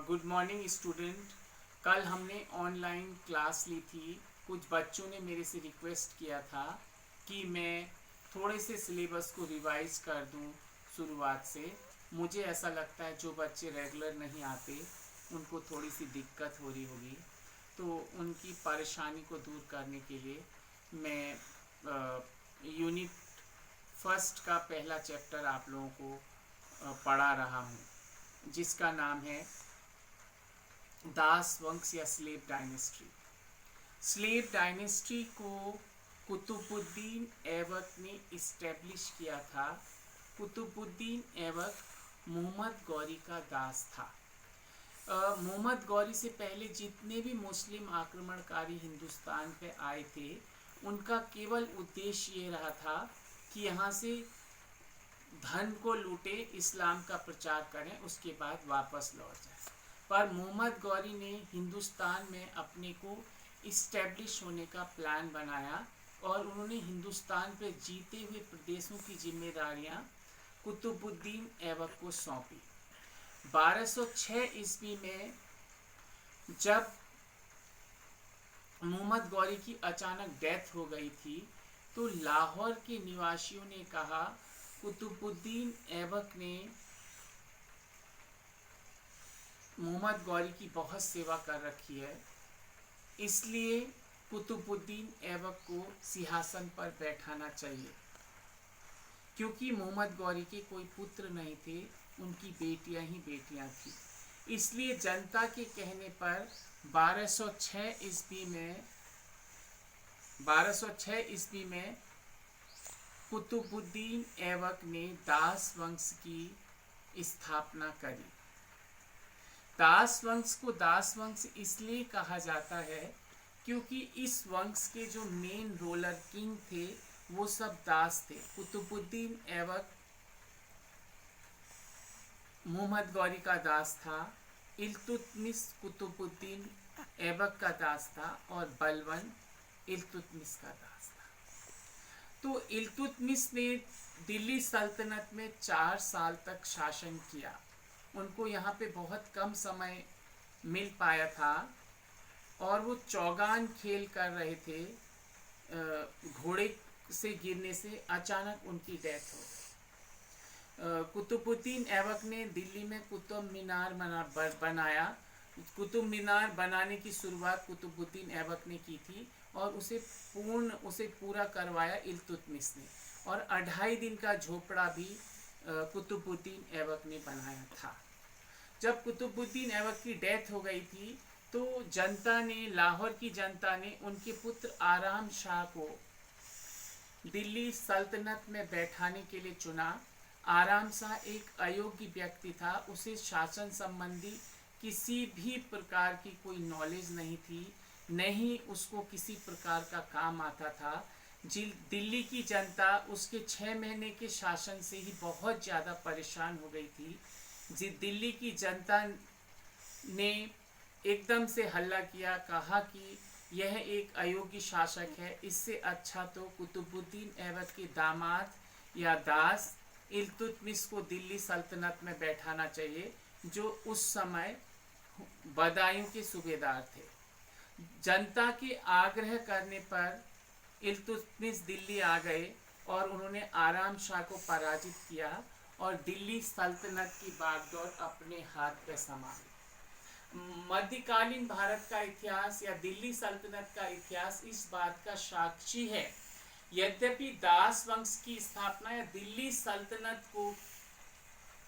Good morning student. कल हमने online class ली थी। कुछ बच्चों ने मेरे से रिक्वेस्ट किया था कि मैं थोड़े से सिलेबस को रिवाइज कर दूं शुरुआत से। मुझे ऐसा लगता है जो बच्चे रेगुलर नहीं आते उनको थोड़ी सी दिक्कत हो रही होगी, तो उनकी परेशानी को दूर करने के लिए मैं यूनिट फर्स्ट का पहला चैप्टर आप लोगों को पढ़ा रहा हूँ, जिसका नाम है दास वंश या स्लेव डायनेस्टी। स्लेव डायनेस्टी को कुतुबुद्दीन ऐबक ने इस्टेब्लिश किया था। कुतुबुद्दीन ऐबक मोहम्मद गौरी का दास था। मोहम्मद गौरी से पहले जितने भी मुस्लिम आक्रमणकारी हिंदुस्तान पे आए थे, उनका केवल उद्देश्य ये रहा था कि यहाँ से धन को लूटे, इस्लाम का प्रचार करें, उसके बाद वापस लौट जाए। पर मोहम्मद गौरी ने हिंदुस्तान में अपने को इस्टेब्लिश होने का प्लान बनाया और उन्होंने हिंदुस्तान पर जीते हुए प्रदेशों की जिम्मेदारियां कुतुबुद्दीन ऐबक को सौंपी। 1206 ईस्वी में जब मोहम्मद गौरी की अचानक डेथ हो गई थी, तो लाहौर के निवासियों ने कहा कुतुबुद्दीन ऐबक ने मोहम्मद गौरी की बहुत सेवा कर रखी है, इसलिए कुतुबुद्दीन ऐबक को सिंहासन पर बैठाना चाहिए। क्योंकि मोहम्मद गौरी के कोई पुत्र नहीं थे, उनकी बेटियां ही बेटियां थी। इसलिए जनता के कहने पर 1206 ईस्वी में कुतुबुद्दीन ऐबक ने दास वंश की स्थापना करी। दास वंश को दास वंश इसलिए कहा जाता है क्योंकि इस वंश के जो मेन रोलर किंग थे वो सब दास थे। कुतुबुद्दीन ऐबक मोहम्मद गौरी का दास था, इल्तुतमिश कुतुबुद्दीन ऐबक का दास था और बलबन इल्तुतमिश का दास था। तो इल्तुतमिश ने दिल्ली सल्तनत में 4 साल तक शासन किया। उनको यहाँ पे बहुत कम समय मिल पाया था और वो चौगान खेल कर रहे थे। घोड़े से गिरने से अचानक उनकी डेथ हो गई। कुतुबुद्दीन ऐबक ने दिल्ली में कुतुब मीनार बनाया। कुतुब मीनार बनाने की शुरुआत कुतुबुद्दीन ऐबक ने की थी और उसे पूरा करवाया इल्तुतमिश ने, और 2.5 दिन का झोपड़ा भी कुतुबुद्दीन ऐबक ने बनाया था। जब कुतुबुद्दीन ऐबक की डेथ हो गई थी तो लाहौर की जनता ने उनके पुत्र आराम शाह को दिल्ली सल्तनत में बैठाने के लिए चुना। आराम शाह एक अयोग्य व्यक्ति था, उसे शासन संबंधी किसी भी प्रकार की कोई नॉलेज नहीं थी, नहीं उसको किसी प्रकार का काम आता था। दिल्ली की जनता उसके 6 महीने के शासन से ही बहुत ज़्यादा परेशान हो गई थी। दिल्ली की जनता ने एकदम से हल्ला किया, कहा कि यह एक अयोग्य शासक है, इससे अच्छा तो कुतुबुद्दीन ऐबक के दामाद या दास इल्तुतमिश को दिल्ली सल्तनत में बैठाना चाहिए, जो उस समय बदायूं के सूबेदार थे। जनता के आग्रह करने पर इल्तुतमिश दिल्ली आ गए और उन्होंने आराम शाह को पराजित किया और दिल्ली सल्तनत की बागडोर अपने हाथ में संभाली। मध्यकालीन भारत का इतिहास या दिल्ली सल्तनत का इतिहास इस बात का साक्षी है। यद्यपि दास वंश की स्थापना या दिल्ली सल्तनत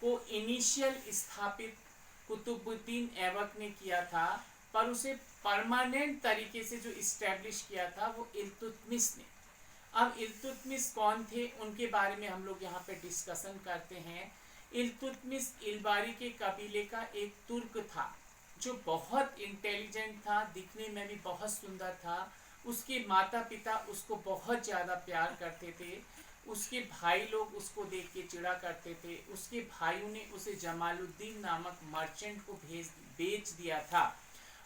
को इनिशियल स्थापित कुतुबुद्दीन ऐबक ने किया था, पर उसे परमानेंट तरीके से जो इस्टेब्लिश किया था वो इल्तुतमिश ने। अब इल्तुतमिश कौन थे, उनके बारे में हम लोग यहाँ पे डिस्कशन करते हैं। इल्तुतमिश इलबारी के कबीले का एक तुर्क था जो बहुत इंटेलिजेंट था, दिखने में भी बहुत सुंदर था। उसके माता पिता उसको बहुत ज़्यादा प्यार करते थे। उसके भाई लोग उसको देख के चिढ़ा करते थे। उसके भाइयों ने उसे जमालुद्दीन नामक मर्चेंट को बेच दिया था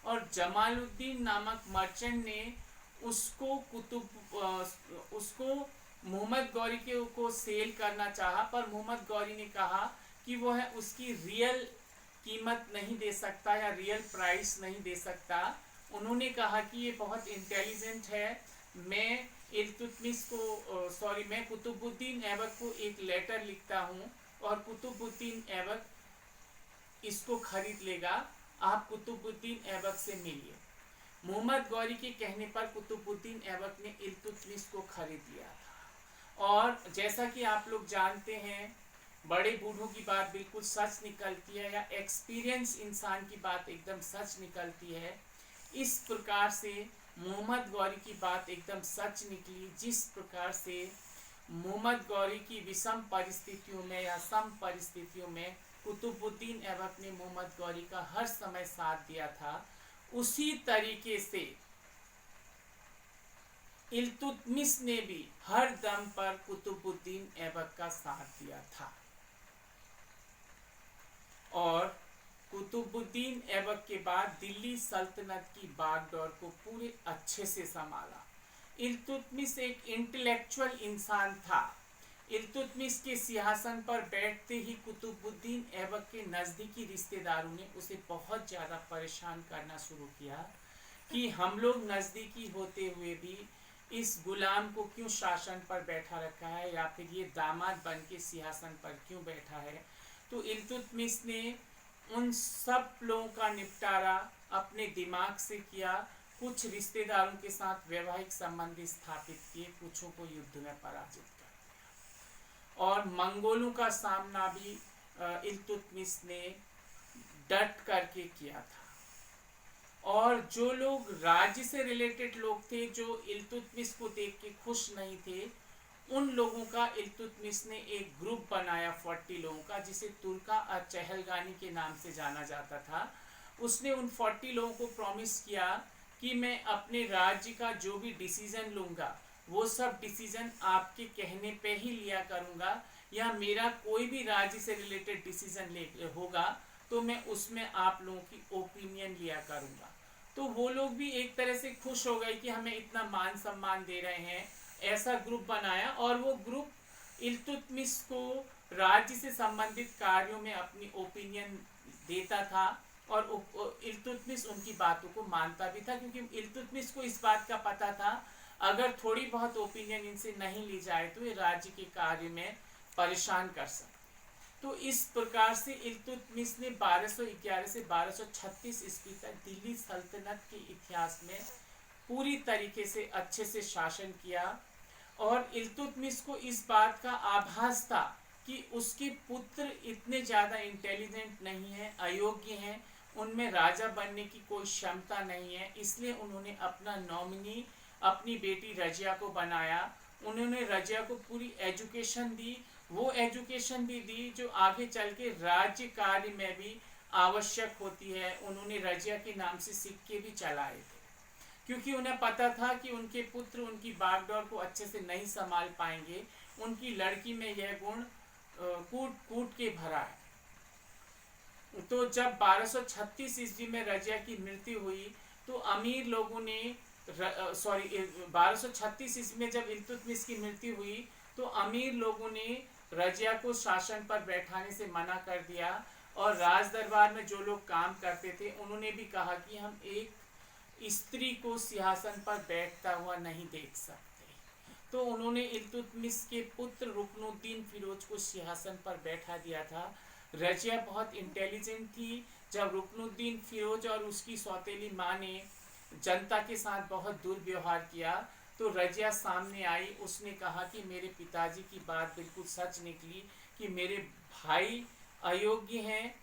और जमालुद्दीन नामक मर्चेंट ने उसको मोहम्मद गौरी को सेल करना चाहा, पर मोहम्मद गौरी ने कहा कि वो है उसकी रियल कीमत नहीं दे सकता या रियल प्राइस नहीं दे सकता। उन्होंने कहा कि ये बहुत इंटेलिजेंट है, मैं इल्तुतमिश को मैं कुतुबुद्दीन ऐबक को एक लेटर लिखता हूँ और कुतुबुद्दीन ऐबक इसको खरीद लेगा, आप कुतुबुद्दीन ऐबक से मिलिए। मोहम्मद गौरी के कहने पर कुतुबुद्दीन ऐबक ने इल्तुतमिश को खरीद लिया था। और जैसा कि आप लोग जानते हैं, बड़े बूढ़ों की बात बिल्कुल सच निकलती है, या एक्सपीरियंस इंसान की बात एकदम सच निकलती है। इस प्रकार से मोहम्मद गौरी की बात एकदम सच निकली। जिस प्रकार से मोहम्मद गौरी की विषम परिस्थितियों में या सम परिस्थितियों में कुतुबुद्दीन ऐबक ने मोहम्मद गौरी का हर समय साथ दिया था, उसी तरीके से इल्तुतमिश ने भी हर दम पर कुतुबुद्दीन ऐबक का साथ दिया था। और कुतुबुद्दीन ऐबक के बाद दिल्ली सल्तनत की बागडोर को पूरे अच्छे से संभाला। इल्तुतमिश एक इंटेलेक्चुअल इंसान था। इल्तुतमिश के सिंहासन पर बैठते ही कुतुबुद्दीन ऐबक के नज़दीकी रिश्तेदारों ने उसे बहुत ज़्यादा परेशान करना शुरू किया कि हम लोग नज़दीकी होते हुए भी इस गुलाम को क्यों शासन पर बैठा रखा है, या फिर ये दामाद बन के सिंहासन पर क्यों बैठा है। तो इल्तुतमिश ने उन सब लोगों का निपटारा अपने दिमाग से किया। कुछ रिश्तेदारों के साथ वैवाहिक संबंध स्थापित किए, कुछों को युद्ध में पराजित कर दिया। और मंगोलों का सामना भी इल्तुतमिश ने डट करके किया था। और जो लोग राज्य से रिलेटेड लोग थे, जो इल्तुतमिश को देख के खुश नहीं थे, उन लोगों का इल्तुतमिश ने एक ग्रुप बनाया 40 लोगों का, जिसे तुर्का चहलगानी के नाम से जाना जाता था। उसने उन 40 लोगों को प्रॉमिस किया कि मैं अपने राज्य का जो भी डिसीजन लूँगा वो सब डिसीजन आपके कहने पे ही लिया करूँगा, या मेरा कोई भी राज्य से रिलेटेड डिसीजन होगा तो मैं उसमें आप लोगों की ओपिनियन लिया करूँगा। तो वो लोग भी एक तरह से खुश हो गए कि हमें इतना मान सम्मान दे रहे हैं। ऐसा ग्रुप बनाया और वो ग्रुप इल्तुतमिश को राज्य से संबंधित कार्यों में अपनी ओपिनियन देता था, और इल्तुतमिश उनकी बातों को मानता भी था, क्योंकि इल्तुतमिश को इस बात का पता था अगर थोड़ी बहुत ओपिनियन इनसे नहीं ली जाए तो ये राज्य के कार्य में परेशान कर सकते। तो इस प्रकार से इल्तुतमिश ने 1211 से 1236 ईस्वी तक दिल्ली सल्तनत के इतिहास में पूरी तरीके से अच्छे से शासन किया। और इल्तुतमिश को इस बात का आभास था कि उसके पुत्र इतने ज़्यादा इंटेलिजेंट नहीं हैं, अयोग्य हैं, उनमें राजा बनने की कोई क्षमता नहीं है, इसलिए उन्होंने अपना नॉमिनी अपनी बेटी रजिया को बनाया। उन्होंने रजिया को पूरी एजुकेशन दी, वो एजुकेशन भी दी जो आगे चल के राज्य कार्य में भी आवश्यक होती है। उन्होंने रजिया के नाम से सिक्के भी चलाए थे, क्योंकि उन्हें पता था कि उनके पुत्र उनकी बागडोर को अच्छे से नहीं संभाल पाएंगे। उनकी लड़की में यह गुण कूट कूट के भरा है। तो जब 1236 ईस्वी में रजिया की मृत्यु हुई तो अमीर लोगों ने 1236 ईस्वी में जब इल्तुतमिश की मृत्यु हुई तो अमीर लोगों ने रजिया को शासन पर बैठाने से मना कर दिया, और राज दरबार में जो लोग काम करते थे उन्होंने भी कहा कि हम एक स्त्री को सिंहासन पर बैठता हुआ नहीं देख सकते। तो उन्होंने इल्तुतमिश के पुत्र रुकनुद्दीन फिरोज को सिंहासन पर बैठा दिया था। रजिया बहुत इंटेलिजेंट थी। जब रुकनुद्दीन फिरोज और उसकी सौतेली माँ ने जनता के साथ बहुत दुर्व्यवहार किया तो रजिया सामने आई। उसने कहा कि मेरे पिताजी की बात बिल्कुल सच निकली कि मेरे भाई अयोग्य हैं,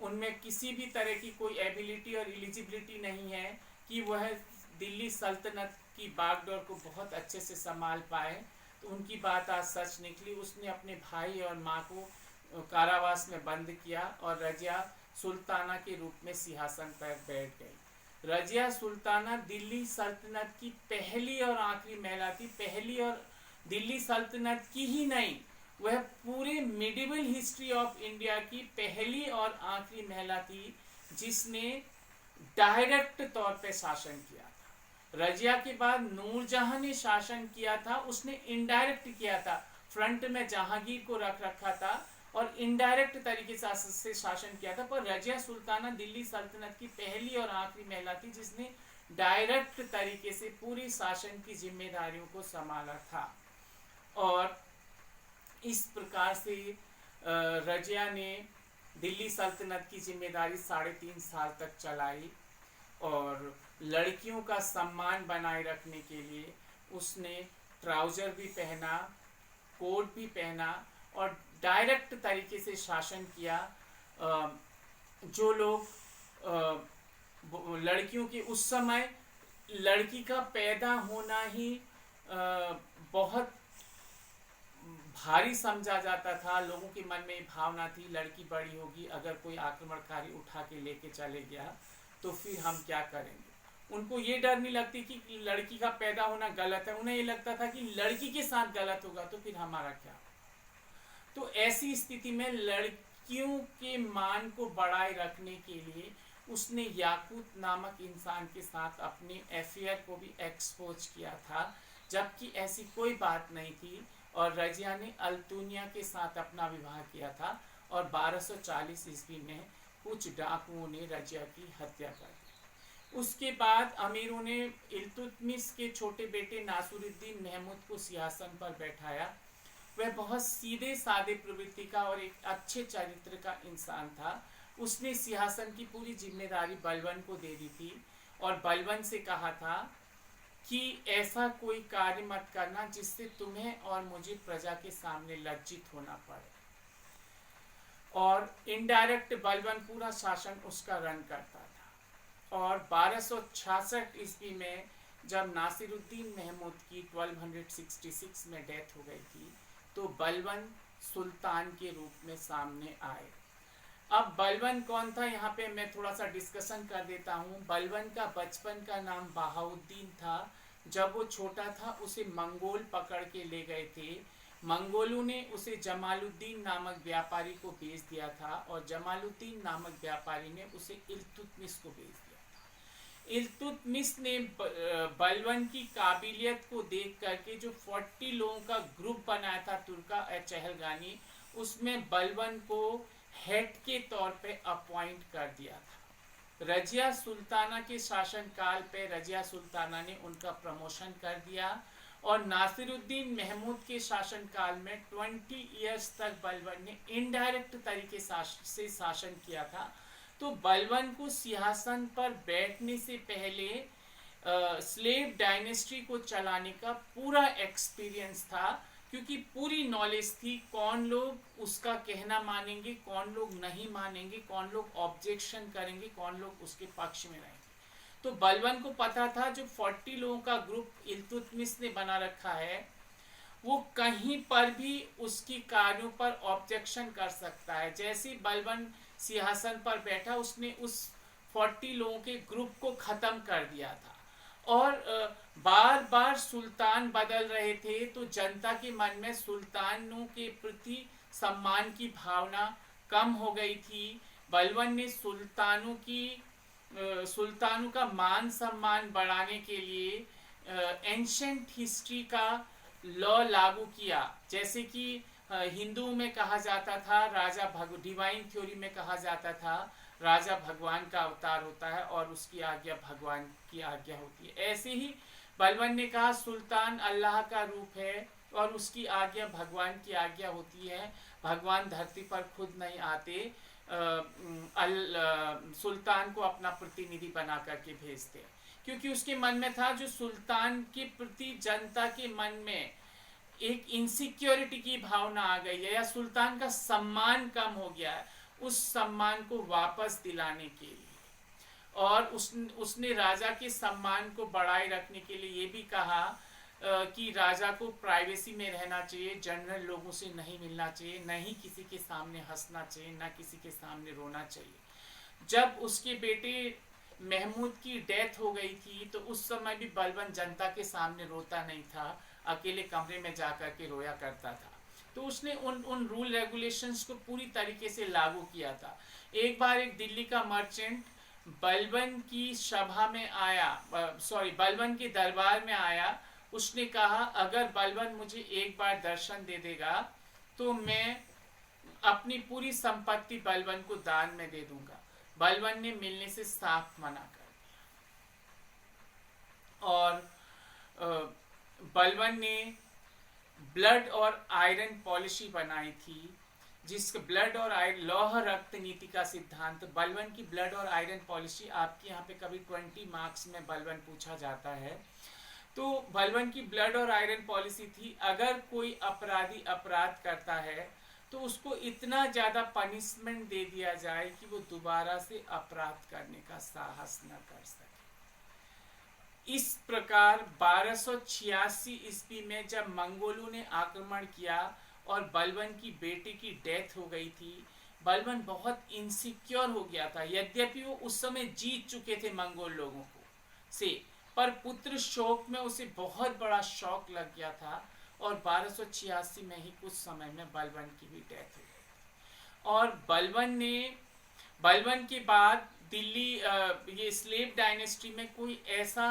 उनमें किसी भी तरह की कोई एबिलिटी और एलिजिबिलिटी नहीं है कि वह दिल्ली सल्तनत की बागडोर को बहुत अच्छे से संभाल पाए। तो उनकी बात आज सच निकली। उसने अपने भाई और माँ को कारावास में बंद किया और रजिया सुल्ताना के रूप में सिंहासन पर बैठ गई। रजिया सुल्ताना दिल्ली सल्तनत की पहली और आखिरी महिला थी। पहली और दिल्ली सल्तनत की ही नहीं, वह पूरे मिडिवल हिस्ट्री ऑफ इंडिया की पहली और आखिरी महिला थी जिसने डायरेक्ट तौर पे शासन किया था। रजिया के बाद नूरजहां ने शासन किया था, उसने इनडायरेक्ट किया था। फ्रंट में जहांगीर को रख रखा था और इनडायरेक्ट तरीके से शासन किया था। पर रजिया सुल्ताना दिल्ली सल्तनत की पहली और आखिरी महिला थी जिसने डायरेक्ट तरीके से पूरी शासन की जिम्मेदारियों को संभाला था। और इस प्रकार से रजिया ने दिल्ली सल्तनत की जिम्मेदारी 3.5 साल तक चलाई और लड़कियों का सम्मान बनाए रखने के लिए उसने ट्राउजर भी पहना, कोट भी पहना और डायरेक्ट तरीके से शासन किया। जो लोग लड़कियों की, उस समय लड़की का पैदा होना ही बहुत भारी समझा जाता था। लोगों के मन में भावना थी लड़की बड़ी होगी, अगर कोई आक्रमणकारी उठा के लेके चले गया तो फिर हम क्या करेंगे। उनको ये डर नहीं लगती कि लड़की का पैदा होना गलत है, उन्हें ये लगता था कि लड़की के साथ गलत होगा तो फिर हमारा क्या। तो ऐसी स्थिति में लड़कियों के मान को बढ़ाए रखने के लिए उसने याकूत नामक इंसान के साथ अपने अफेयर को भी एक्सपोज किया था, जबकि ऐसी कोई बात नहीं थी। और रजिया ने अल्तुनिया के साथ अपना विवाह किया था और 1240 ईस्वी में कुछ डाकुओं ने रजिया की हत्या कर दी। उसके बाद अमीरों ने इल्तुतमिश के छोटे बेटे नासिरुद्दीन महमूद को सिंहासन पर बैठाया। वह बहुत सीधे साधे प्रवृत्ति का और एक अच्छे चरित्र का इंसान था। उसने सिंहासन की पूरी जिम्मेदारी बलबन को दे दी थी और बलबन से कहा था कि ऐसा कोई कार्य मत करना जिससे तुम्हें और मुझे प्रजा के सामने लज्जित होना पड़े। और इनडायरेक्ट बलबन पूरा शासन उसका रन करता था। और 1266 ईस्वी में जब नासिरुद्दीन महमूद की 1266 में डेथ हो गई थी तो बलबन सुल्तान के रूप में सामने आए। अब बलबन कौन था, यहाँ पे मैं थोड़ा सा डिस्कशन कर देता हूँ। बलबन का बचपन का नाम बहाउद्दीन था। जब वो छोटा था उसे मंगोल पकड़ के ले गए थे। मंगोलों ने उसे जमालुद्दीन नामक व्यापारी को बेच दिया था और जमालुद्दीन नामक व्यापारी ने उसे इल्तुतमिश को बेच दिया था। इल्तुतमिश ने बलबन की काबिलियत को देख करके जो 40 लोगों का ग्रुप बनाया था तुर्का चहलगानी, उसमें बलबन को हेड के तौर पे अपॉइंट कर दिया था। रजिया सुल्ताना के शासनकाल पे रजिया सुल्ताना ने उनका प्रमोशन कर दिया और नासिरुद्दीन महमूद के शासनकाल में 20 इयर्स तक बलबन ने इनडायरेक्ट तरीके से शासन किया था। तो बलबन को सिंहासन पर बैठने से पहले स्लेव डायनेस्टी को चलाने का पूरा एक्सपीरियंस था, क्योंकि पूरी नॉलेज थी कौन लोग उसका कहना मानेंगे, कौन लोग नहीं मानेंगे, कौन लोग ऑब्जेक्शन करेंगे, कौन लोग उसके पक्ष में रहेंगे। तो बलबन को पता था जो 40 लोगों का ग्रुप इल्तुतमिश ने बना रखा है वो कहीं पर भी उसकी कार्यों पर ऑब्जेक्शन कर सकता है। जैसे बलबन सिंहासन पर बैठा उसने उस 40 लोगों के ग्रुप को खत्म कर दिया था। और बार बार सुल्तान बदल रहे थे तो जनता के मन में सुल्तानों के प्रति सम्मान की भावना कम हो गई थी। बलबन ने सुल्तानों का मान सम्मान बढ़ाने के लिए एंशंट हिस्ट्री का लॉ लागू किया। जैसे कि हिंदुओं में कहा जाता था डिवाइन थ्योरी में कहा जाता था राजा भगवान का अवतार होता है और उसकी आज्ञा भगवान की आज्ञा होती है। ऐसे ही बलबन ने कहा सुल्तान अल्लाह का रूप है और उसकी आज्ञा भगवान की आज्ञा होती है। भगवान धरती पर खुद नहीं आते, सुल्तान को अपना प्रतिनिधि बना करके भेजते हैं, क्योंकि उसके मन में था जो सुल्तान के प्रति जनता के मन में एक इनसिक्योरिटी की भावना आ गई है या सुल्तान का सम्मान कम हो गया है, उस सम्मान को वापस दिलाने के लिए और उसने राजा के सम्मान को बढ़ाए रखने के लिए ये भी कहा कि राजा को प्राइवेसी में रहना चाहिए, जनरल लोगों से नहीं मिलना चाहिए, न ही किसी के सामने हंसना चाहिए, न किसी के सामने रोना चाहिए। जब उसके बेटे महमूद की डेथ हो गई थी तो उस समय भी बलबन जनता के सामने रोता नहीं था, अकेले कमरे में जाकर के रोया करता था। तो उसने उन रूल रेगुलेशंस को पूरी तरीके से लागू किया था। एक बार एक दिल्ली का मर्चेंट बलबन की सभा में आया, बलबन के दरबार में आया। उसने कहा अगर बलबन मुझे एक बार दर्शन दे देगा तो मैं अपनी पूरी संपत्ति बलबन को दान में दे दूंगा। बलबन ने मिलने से साफ मना कर दिया। और बलबन ने ब्लड और आयरन पॉलिसी बनाई थी, जिसके ब्लड और आयरन लौह रक्त नीति का सिद्धांत। बलबन की ब्लड और आयरन पॉलिसी आपके यहाँ पे कभी 20 मार्क्स में बलबन पूछा जाता है। तो बलबन की ब्लड और आयरन पॉलिसी थी, अगर कोई अपराधी अपराध करता है तो उसको इतना ज्यादा पनिशमेंट दे दिया जाए कि वो दोबारा से अपराध करने का साहस न कर सके। इस प्रकार 1286 ईस्वी में जब मंगोलों ने आक्रमण किया और बलबन की बेटी की डेथ हो गई थी, बलबन बहुत इनसिक्योर हो गया था। यद्यपि वो उस समय जीत चुके थे मंगोल लोगों को से, पर पुत्र शोक में उसे बहुत बड़ा शौक लग गया था और 1286 में ही कुछ समय में बलबन की भी डेथ हो गई। और बलबन के बाद दिल्ली ये स्लेव डायनेस्टी में कोई ऐसा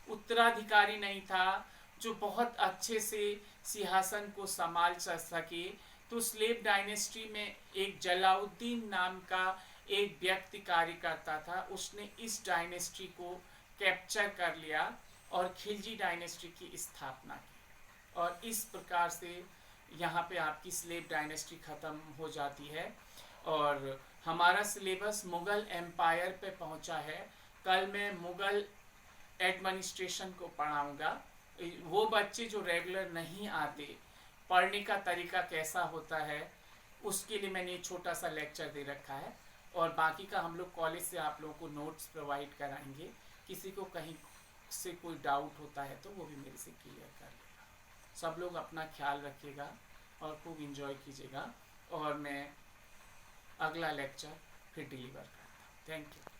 उत्तराधिकारी नहीं था जो बहुत अच्छे से सिंहासन को संभाल सके। तो स्लेव डायनेस्टी में एक जलाउद्दीन नाम का एक व्यक्ति कार्य करता था, उसने इस डायनेस्टी को कैप्चर कर लिया और खिलजी डायनेस्टी की स्थापना की। और इस प्रकार से यहाँ पे आपकी स्लेव डायनेस्टी खत्म हो जाती है और हमारा सिलेबस मुगल एम्पायर पे पहुँचा है। कल मैं मुगल एडमिनिस्ट्रेशन को पढ़ाऊँगा। वो बच्चे जो रेगुलर नहीं आते, पढ़ने का तरीका कैसा होता है, उसके लिए मैंने छोटा सा लेक्चर दे रखा है। और बाकी का हम लोग कॉलेज से आप लोगों को नोट्स प्रोवाइड कराएंगे। किसी को कहीं से कोई डाउट होता है तो वो भी मेरे से क्लियर कर लेगा। सब लोग अपना ख्याल रखिएगा और खूब इंजॉय कीजिएगा। और मैं अगला लेक्चर फिर डिलीवर करता हूँ। Thank you.